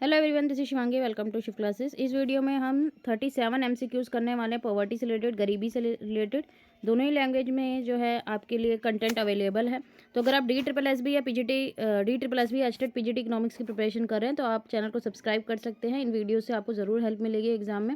Hello everyone, this is Shivangi. Welcome to Shiv classes. इस video में हम 37 एमसीक्यूज करने वाले हैं पॉवर्टी से रिलेटेड, गरीबी से रिलेटेड। दोनों ही लैंग्वेज में जो है आपके लिए कंटेंट अवेलेबल है। तो अगर आप DSSB या पीजीटी DSSB या स्टेट पीजीटी इकोनॉमिक्स की प्रिपरेशन कर रहे हैं तो आप चैनल को सब्सक्राइब कर सकते हैं। इन वीडियो से आपको ज़रूर हेल्प मिलेगी एग्जाम में।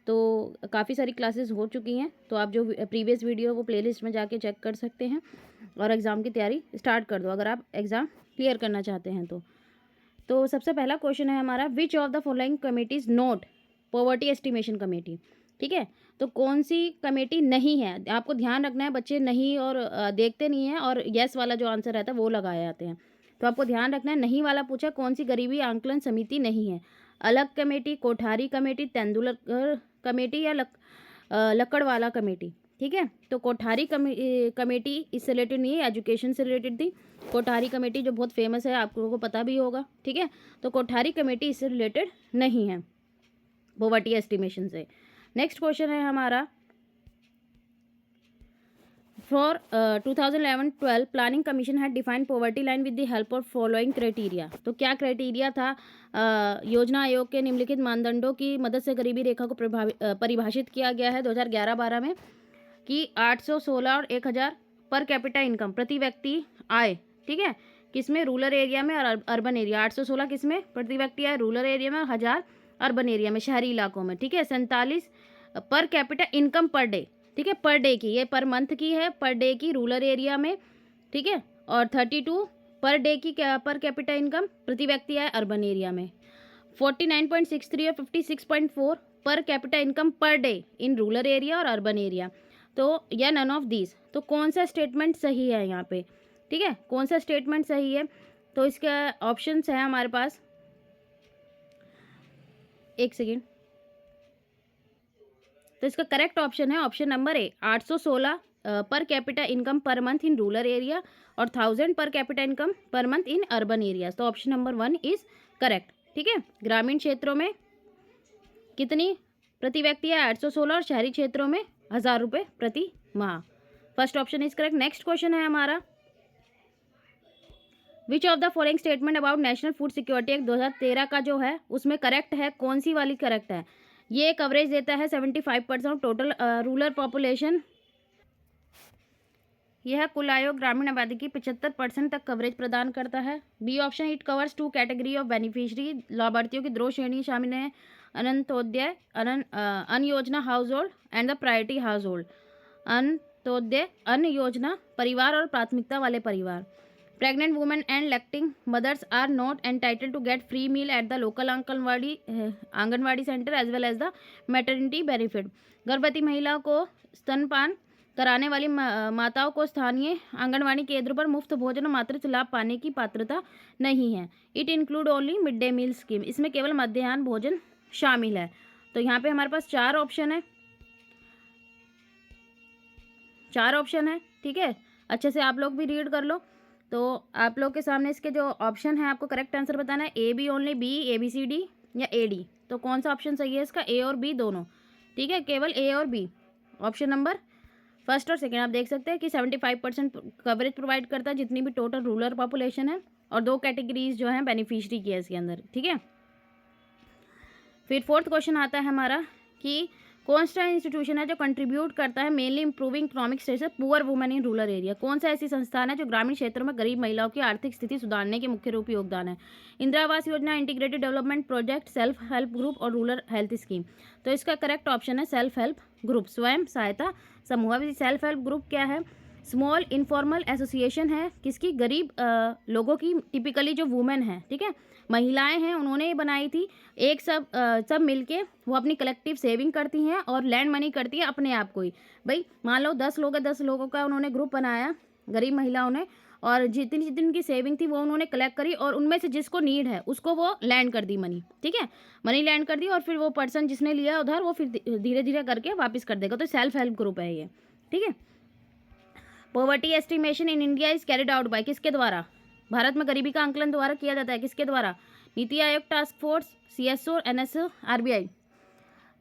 तो काफ़ी सारी क्लासेस हो चुकी हैं, तो आप जो प्रीवियस वीडियो वो प्लेलिस्ट में जाके चेक कर सकते हैं और एग्ज़ाम की तैयारी स्टार्ट कर दो अगर आप एग्ज़ाम क्लियर करना चाहते हैं तो सबसे पहला क्वेश्चन है हमारा, विच of the following committees note poverty estimation committee. ठीक है, तो कौन सी कमेटी नहीं है, आपको ध्यान रखना है। बच्चे नहीं और देखते नहीं हैं और यस वाला जो आंसर रहता है वो लगाए जाते हैं। तो आपको ध्यान रखना है, नहीं वाला पूछा कौन सी गरीबी आंकलन समिति नहीं है। अलग committee, Kothari committee, Tendulkar committee या लकड़वाला कमेटी। ठीक है, तो कोठारी कमेटी इससे रिलेटेड नहीं है, एजुकेशन से रिलेटेड थी। कोठारी कमेटी जो बहुत फेमस है, आप लोगों को पता भी होगा। ठीक है, तो कोठारी कमेटी इससे रिलेटेड नहीं है पॉवर्टी एस्टिमेशन से। नेक्स्ट क्वेश्चन है हमारा, for 2011-12 planning commission had defined poverty line with the help of following criteria. तो क्या क्राइटेरिया था? योजना आयोग के निम्नलिखित मानदंडों की मदद से गरीबी रेखा को परिभाषित किया गया है 2011-12 में कि 816 और 1000 पर कैपिटा इनकम प्रति व्यक्ति आय। ठीक है, किसमें? रूरल एरिया में और अर्बन एरिया। 816 किसमें? प्रति व्यक्ति आय रूरल एरिया में, 1000 अर्बन एरिया में, शहरी इलाकों में। ठीक है, 47 per capita income per day. ठीक है, पर डे की, ये पर मंथ की है, पर डे की रूरल एरिया में। ठीक है, और 32 पर डे की पर कैपिटा इनकम प्रति व्यक्ति आय अर्बन एरिया में। 49.63 और 56.4 per capita income per day in rural area और अर्बन एरिया। तो या नन ऑफ दीज। तो कौन सा स्टेटमेंट सही है यहाँ पे? ठीक है, कौन सा स्टेटमेंट सही है? तो इसका ऑप्शंस है हमारे पास, एक सेकेंड। तो इसका करेक्ट ऑप्शन है option number A, 816 per capita income per month in rural area और 1000 per capita income per month in urban area. तो ऑप्शन नंबर 1 इज करेक्ट। ठीक है, ग्रामीण क्षेत्रों में कितनी प्रति व्यक्ति है? 816 और शहरी क्षेत्रों में 1000 रुपये प्रति माह। First option is correct. Next question है हमारा, विच of the following statement about national food security act 2013 का जो है उसमें करेक्ट है? कौन सी वाली करेक्ट है? ये कवरेज देता है 75% ऑफ टोटल रूरल पॉपुलेशन। यह कुल आयोग ग्रामीण आबादी की 75% तक कवरेज प्रदान करता है। B option, it covers 2 category of beneficiary. लाभार्थियों की 2 श्रेणी शामिल हैं, Antyodaya Anna Yojana household and the priority household. Antyodaya Anna Yojana परिवार और प्राथमिकता वाले परिवार। Pregnant women and lactating mothers are not entitled to get free meal at the local anganwadi centre as well as the maternity benefit. गर्भवती महिलाओं को स्तनपान कराने वाली माताओं को स्थानीय आंगनवाड़ी केंद्र पर मुफ्त भोजन और मातृत्व लाभ पाने की पात्रता नहीं है। It include only mid day meal scheme. इसमें केवल मध्याह्न भोजन शामिल है। तो यहाँ पे हमारे पास 4 ऑप्शन है, 4 ऑप्शन है। ठीक है, अच्छे से आप लोग भी रीड कर लो। तो आप लोग के सामने इसके जो ऑप्शन है आपको करेक्ट आंसर बताना है, A B only, B A B C D या ए डी। तो कौन सा ऑप्शन सही है इसका? ए और बी दोनों। ठीक है, केवल ए और बी। ऑप्शन नंबर फर्स्ट और सेकंड आप देख सकते हैं कि 75% कवरेज प्रोवाइड करता है जितनी भी टोटल रूरल पॉपुलेशन है, और 2 कैटेगरीज जो हैं बेनिफिशरी की है इसके अंदर। ठीक है, फिर फोर्थ क्वेश्चन आता है हमारा कि कौन सा इंस्टीट्यूशन है जो कंट्रीब्यूट करता है mainly improving economic status poor women in rural area. कौन सा ऐसी संस्थान है जो ग्रामीण क्षेत्रों में गरीब महिलाओं की आर्थिक स्थिति सुधारने के मुख्य रूप योगदान है? Indira Awas Yojana, integrated development project, self help group और रूरल हेल्थ स्कीम। तो इसका करेक्ट ऑप्शन है सेल्फ हेल्प ग्रुप, स्वयं सहायता समूह। अभी सेल्फ हेल्प ग्रुप क्या है? स्मॉल इनफॉर्मल एसोसिएशन है, किसकी? गरीब लोगों की, टिपिकली जो वुमेन है, ठीक है, महिलाएं हैं, उन्होंने ये बनाई थी। एक सब मिलके वो अपनी कलेक्टिव सेविंग करती हैं और लैंड मनी करती है अपने आप को ही। भाई मान लो 10 लोग है, 10 लोगों का उन्होंने ग्रुप बनाया, गरीब महिलाओं ने, और जितनी जितनी की सेविंग थी वो उन्होंने कलेक्ट करी और उनमें से जिसको नीड है उसको वो लैंड कर दी मनी। ठीक है, मनी लैंड कर दी और फिर वो पर्सन जिसने लिया उधर वो फिर धीरे धीरे करके वापस कर देगा। तो सेल्फ हेल्प ग्रुप है ये। ठीक है, poverty estimation in India is carried out by, किसके द्वारा? भारत में गरीबी का आंकलन द्वारा किया जाता है, किसके द्वारा? NITI Aayog, task force, CSO, NSO, RBI।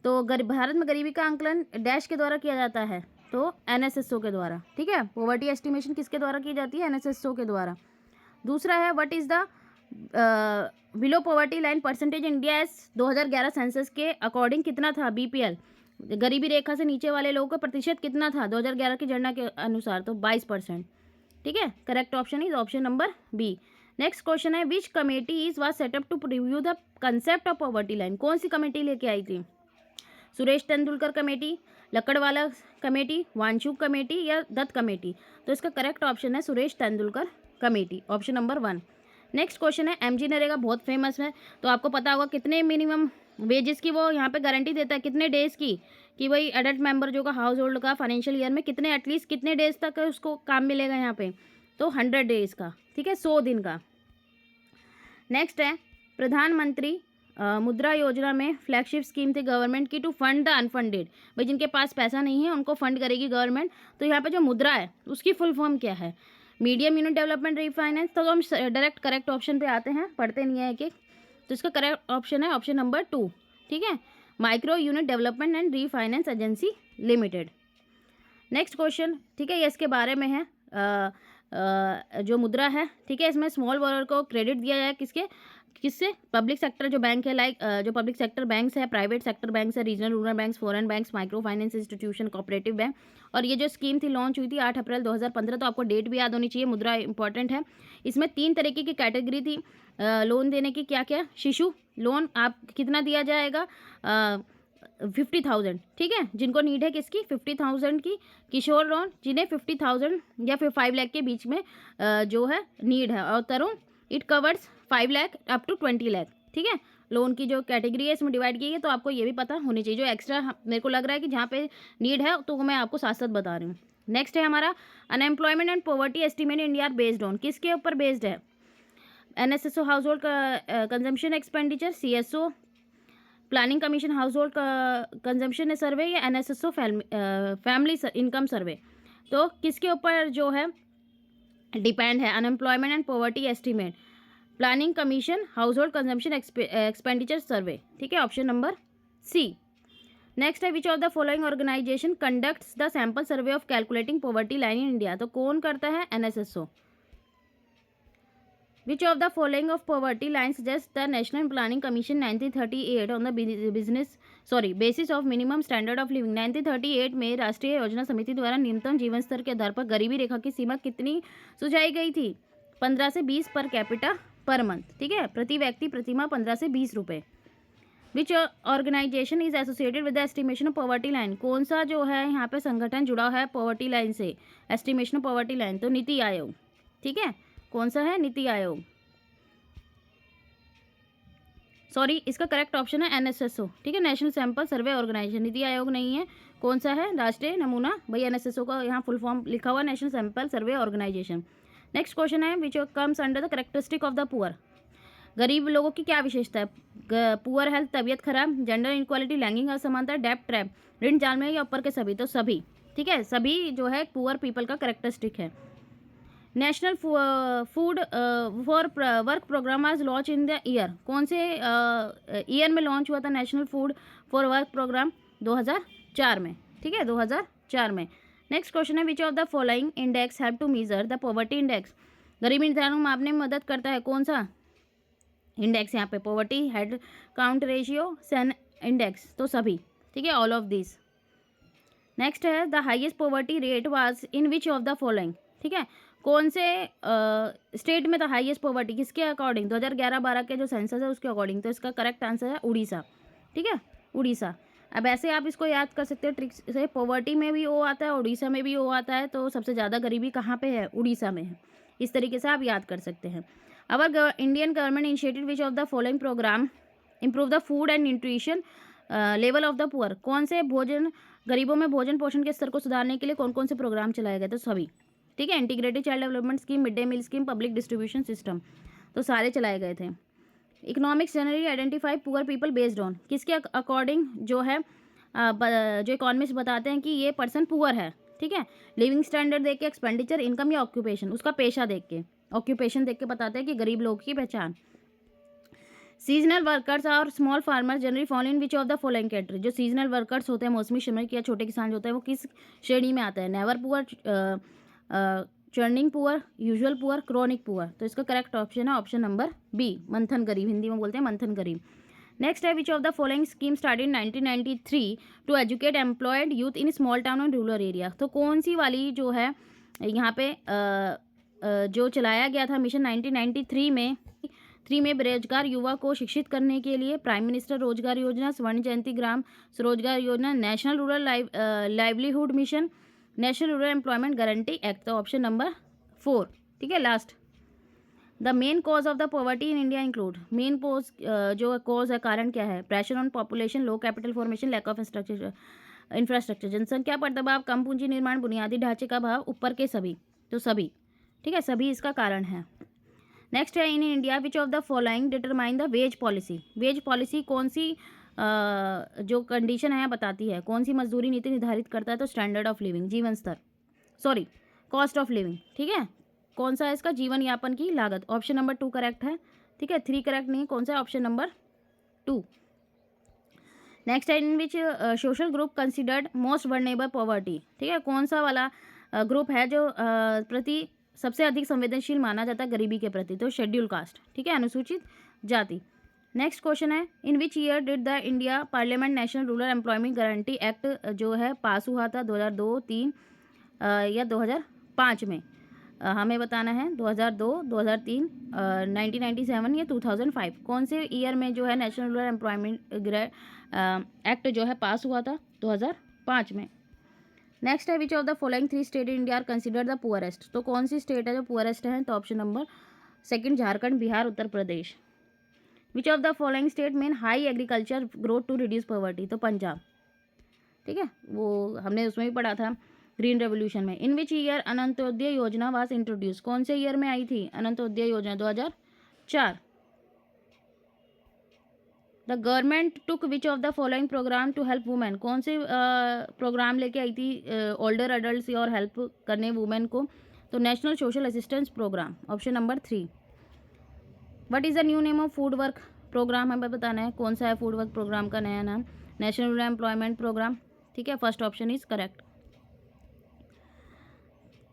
तो भारत में गरीबी का आंकलन डैश के द्वारा किया जाता है, तो NSSO के द्वारा। ठीक है, पॉवर्टी एस्टिमेशन किसके द्वारा की जाती है? NSSO के द्वारा। दूसरा है, what is the below poverty line percentage India S 2011 census के अकॉर्डिंग कितना था बीपीएल, गरीबी रेखा से नीचे वाले लोगों का प्रतिशत कितना था 2011 की जनगणना के अनुसार, तो 22%। ठीक है, correct option is option number B. Next question है which committee is was set up to review the concept of poverty line, कौन सी कमेटी लेके आई थी? Suresh Tendulkar committee, Lakdawala committee, Wanchuk committee या दत्त कमेटी? तो इसका करेक्ट ऑप्शन है Suresh Tendulkar committee, option number 1। Next question है एमजी नरेगा बहुत फेमस है, तो आपको पता होगा कितने मिनिमम वेजेस की वो यहाँ पे गारंटी देता है, कितने डेज की, कि भाई एडल्ट मेंबर जो का हाउस होल्ड का फाइनेंशियल ईयर में कितने एटलीस्ट कितने डेज तक उसको काम मिलेगा यहाँ पे, तो 100 डेज का, ठीक है, 100 दिन का। नेक्स्ट है प्रधानमंत्री मुद्रा योजना में फ्लैगशिप स्कीम थी गवर्नमेंट की टू फंड द अनफंडेड, भाई जिनके पास पैसा नहीं है उनको फंड करेगी गवर्नमेंट। तो यहाँ पे जो मुद्रा है उसकी फुल फॉर्म क्या है? Medium unit development refinance. तो हम डायरेक्ट करेक्ट ऑप्शन पे आते हैं, पढ़ते नहीं है एक एक। तो इसका करेक्ट ऑप्शन है ऑप्शन नंबर 2, ठीक है, micro unit development and refinance agency limited. Next question, ठीक है, ये इसके बारे में है जो मुद्रा है, ठीक है, इसमें स्मॉल बॉरोअर को क्रेडिट दिया जाए किससे? पब्लिक सेक्टर जो बैंक है, लाइक जो पब्लिक सेक्टर बैंक्स है, प्राइवेट सेक्टर बैंक्स है, regional rural banks, foreign banks, micro finance institution, cooperative bank. और ये जो स्कीम थी लॉन्च हुई थी 8 अप्रैल 2015, तो आपको डेट भी याद होनी चाहिए, मुद्रा इंपॉर्टेंट है। इसमें 3 तरीके की कैटेगरी थी लोन देने की, क्या क्या? शिशु लोन, आप कितना दिया जाएगा? 50,000, ठीक है, जिनको नीड है किसकी? 50,000 की। किशोर लोन, जिन्हें 50,000 या फिर 5 लाख के बीच में जो है नीड है। और Tarun, it covers 5 lakh up to 20 lakh, ठीक है। लोन की जो कैटेगरी है इसमें डिवाइड की है, तो आपको ये भी पता होनी चाहिए। जो एक्स्ट्रा मेरे को लग रहा है कि जहाँ पे नीड है तो मैं आपको साथ साथ बता रही हूँ। नेक्स्ट है हमारा unemployment and poverty estimate India are based on, किसके ऊपर बेस्ड है? NSSO household consumption expenditure, CSO planning commission household consumption survey, या एनएसएसओ फैमिली इनकम सर्वे? तो किसके ऊपर जो है डिपेंड है? Unemployment and poverty estimate, planning commission household consumption expenditure survey, ठीक है, ऑप्शन नंबर सी। नेक्स्ट है which of the following organisation conducts the sample survey of calculating poverty line in India? तो कौन करता है? NSSO. Which of the following of poverty lines suggests the National Planning Commission 1938 on the basis of minimum standard of living? 1938 में राष्ट्रीय योजना समिति द्वारा न्यूनतम जीवन स्तर के आधार पर गरीबी रेखा की सीमा कितनी सुझाई गई थी? 15 से 20 पर कैपिटा पर मंथ, ठीक है, प्रति व्यक्ति प्रतिमाह 15 से 20 रुपये। Which organization is associated with the estimation of poverty line? कौन सा जो है यहाँ पे संगठन जुड़ा है पॉवर्टी लाइन से, एस्टिमेशन ऑफ पॉवर्टी लाइन? तो नीति आयोग, ठीक है, कौन सा है? नीति आयोग। सॉरी, इसका करेक्ट ऑप्शन है एनएसएसओ, ठीक है, national sample survey organisation. NITI Aayog नहीं है, कौन सा है? राष्ट्रीय नमूना, भाई एनएसएसओ का यहाँ फुल फॉर्म लिखा हुआ national sample survey organization. Next question है which comes under the characteristic of the poor? गरीब लोगों की क्या विशेषता है? पुअर हेल्थ, तबियत खराब, जेंडर इनक्वालिटी, लैंगिंग असमानता, डेब्ट ट्रैप, ऋण जाल में, या ऊपर के सभी? तो सभी, ठीक है, सभी जो है पुअर पीपल का करेक्टरिस्टिक है। National food for work programme आज लॉन्च इन द ईयर? कौन से ईयर में लॉन्च हुआ था national food for work programme? 2004 में, ठीक है, 2004 में। नेक्स्ट क्वेश्चन है which of the following index have to measure the poverty index? गरीबी निर्धारण मापने में मदद करता है, कौन सा इंडेक्स यहाँ पे? Poverty head count ratio, Sen index, तो सभी, ठीक है, ऑल ऑफ दिस। नेक्स्ट है the highest poverty rate was in which of the following? ठीक है, कौन से स्टेट में था हाईएस्ट पॉवर्टी, किसके अकॉर्डिंग? 2011-12 के जो सेंसस है उसके अकॉर्डिंग। तो इसका करेक्ट आंसर है उड़ीसा, ठीक है, उड़ीसा। अब ऐसे आप इसको याद कर सकते हो ट्रिक्स से, पॉवर्टी में भी ओ आता है, उड़ीसा में भी ओ आता है, तो सबसे ज़्यादा गरीबी कहाँ पे है? उड़ीसा में है। इस तरीके से आप याद कर सकते हैं। Our Indian government initiated which of the following programme improve the food and nutrition level of the poor? कौन से गरीबों में भोजन पोषण के स्तर को सुधारने के लिए कौन कौन से प्रोग्राम चलाए गए? तो सभी, ठीक है, integrated child development scheme, mid day meal scheme, public distribution system, तो सारे चलाए गए थे। Economics generally identify poor people based on? किसके अकॉर्डिंग जो है जो इकोनॉमिस्ट बताते हैं कि ये पर्सन पुअर है, ठीक है, लिविंग स्टैंडर्ड देख के, एक्सपेंडिचर, इनकम या ऑक्यूपेशन, उसका पेशा देख के, ऑक्यूपेशन देख के बताते हैं कि गरीब लोग की पहचान। सीजनल वर्कर्स और small farmer generally fall in which of the following category? जो सीजनल वर्कर्स होते हैं, मौसमी श्रमिक या छोटे किसान जो होते हैं, वो किस श्रेणी में आता है? Never poor, churning poor, usual poor, chronic poor. तो इसका करेक्ट ऑप्शन है ऑप्शन नंबर बी, मंथन गरीब, हिंदी में बोलते हैं मंथन गरीब। नेक्स्ट है which of the following scheme started in 1993 to educate employed youth in small town and rural area. तो कौन सी वाली जो है यहाँ पे जो चलाया गया था मिशन 1993 में बेरोजगार युवा को शिक्षित करने के लिए प्राइम मिनिस्टर रोजगार योजना, स्वर्ण जयंती Gram Swarozgar Yojana, national rural livelihood mission, national rural employment guarantee act. तो ऑप्शन नंबर 4, ठीक है last. The main cause of the poverty in India include, main जो कॉज है, कारण क्या है? Pressure on population, low capital formation, lack of infrastructure, जनसंख्या पर दबाव, कम पूंजी निर्माण, बुनियादी ढांचे का अभाव, ऊपर के सभी। तो सभी, ठीक है, सभी इसका कारण है। नेक्स्ट है in India which of the following determine the wage policy. Wage policy कौन सी जो कंडीशन है बताती है, कौन सी मजदूरी नीति निर्धारित करता है? तो स्टैंडर्ड ऑफ लिविंग, जीवन स्तर, सॉरी कॉस्ट ऑफ लिविंग, ठीक है, कौन सा है इसका? जीवन यापन की लागत। ऑप्शन नंबर 2 करेक्ट है, ठीक है, 3 करेक्ट नहीं, कौन सा है? Option number 2। नेक्स्ट है in which social group considered most vulnerable poverty, ठीक है, कौन सा वाला ग्रुप है जो प्रति सबसे अधिक संवेदनशील माना जाता है गरीबी के प्रति? तो शेड्यूल कास्ट, ठीक है, अनुसूचित जाति। नेक्स्ट क्वेश्चन है in which year did the India parliament national rural employment guarantee act जो है पास हुआ था? 2002, 3 या 2005 में? हमें बताना है 2002, 2003, 1997 या 2005। कौन से ईयर में जो है नेशनल रूरल एम्प्लॉयमेंट एक्ट जो है पास हुआ था? 2005 में। नेक्स्ट है which of the following 3 state in India are considered the poorest. तो कौन सी स्टेट है जो पुअरेस्ट है? तो option number 2 Jharkhand, Bihar, Uttar Pradesh. Which of the following state main high agriculture growth to reduce poverty? तो पंजाब, ठीक है, वो हमने उसमें भी पढ़ा था ग्रीन रेवोल्यूशन में। इन विच ईयर अनंत्योदय योजना वाज इंट्रोड्यूस, कौन से ईयर में आई थी Antyodaya Yojana? 2004। The government took which of the following programme to help women, कौन से प्रोग्राम लेके आई थी ओल्डर अडल्ट और हेल्प करने वुमेन को? तो national social assistance programme, option number 3। What is the new name of food work programme? हमें बताना है कौन सा है फूड वर्क प्रोग्राम का नया नाम? नेशनल रूरल एम्प्लॉयमेंट प्रोग्राम, ठीक है, first option is correct.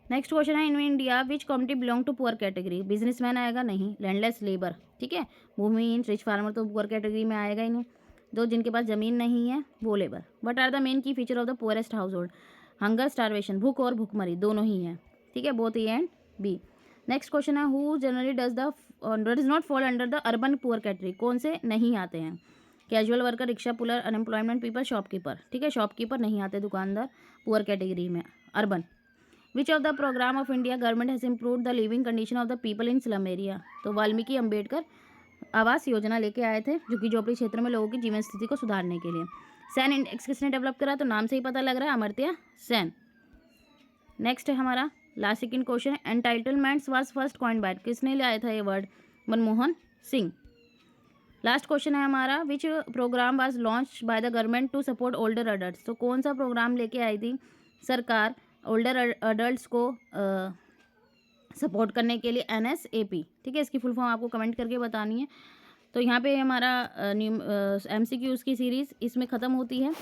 Next question है in India which community belong to poor category? Businessman आएगा नहीं, लैंडलेस लेबर, ठीक है, भूमिहीन, रिच फार्मर तो पुअर कैटेगरी में आएगा ही नहीं, दो जिनके पास जमीन नहीं है वो labour. What are the main key feature of the poorest household? Hunger, starvation, भूख और भूखमरी दोनों ही हैं, ठीक है, both A and B. Next question है who generally does not fall under the urban poor category? कौन से नहीं आते हैं? Casual worker, rickshaw puller, unemployment people, shopkeeper, ठीक है, शॉपकीपर नहीं आते दुकानदार पुअर कैटेगरी में, urban. Which of the programme of India government has improve the living condition of the people in slum area? तो वाल्मीकि अम्बेडकर आवास योजना लेके आए थे जो कि झोपड़ी क्षेत्र में लोगों की जीवन स्थिति को सुधारने के लिए। सैन इंडेक्स किसने डेवलप करा? तो नाम से ही पता लग रहा है, अमर्त्य सेन। नेक्स्ट है हमारा last second question, entitlements was first coined by, किसने लाया था ये word? Manmohan Singh. Last question है हमारा which programme was launch by the government to support older adults? तो कौन सा प्रोग्राम लेके आई थी सरकार ओल्डर अडल्ट्स को सपोर्ट करने के लिए? NSAP, ठीक है, इसकी फुल फॉर्म आपको कमेंट करके बतानी है। तो यहाँ पे हमारा MCQs की सीरीज़ इसमें ख़त्म होती है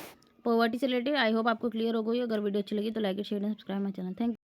पॉवर्टी से रिलेटेड। आई होप आपको क्लियर हो गई। अगर वीडियो अच्छी लगी तो like share and subscribe my channel. Thank you.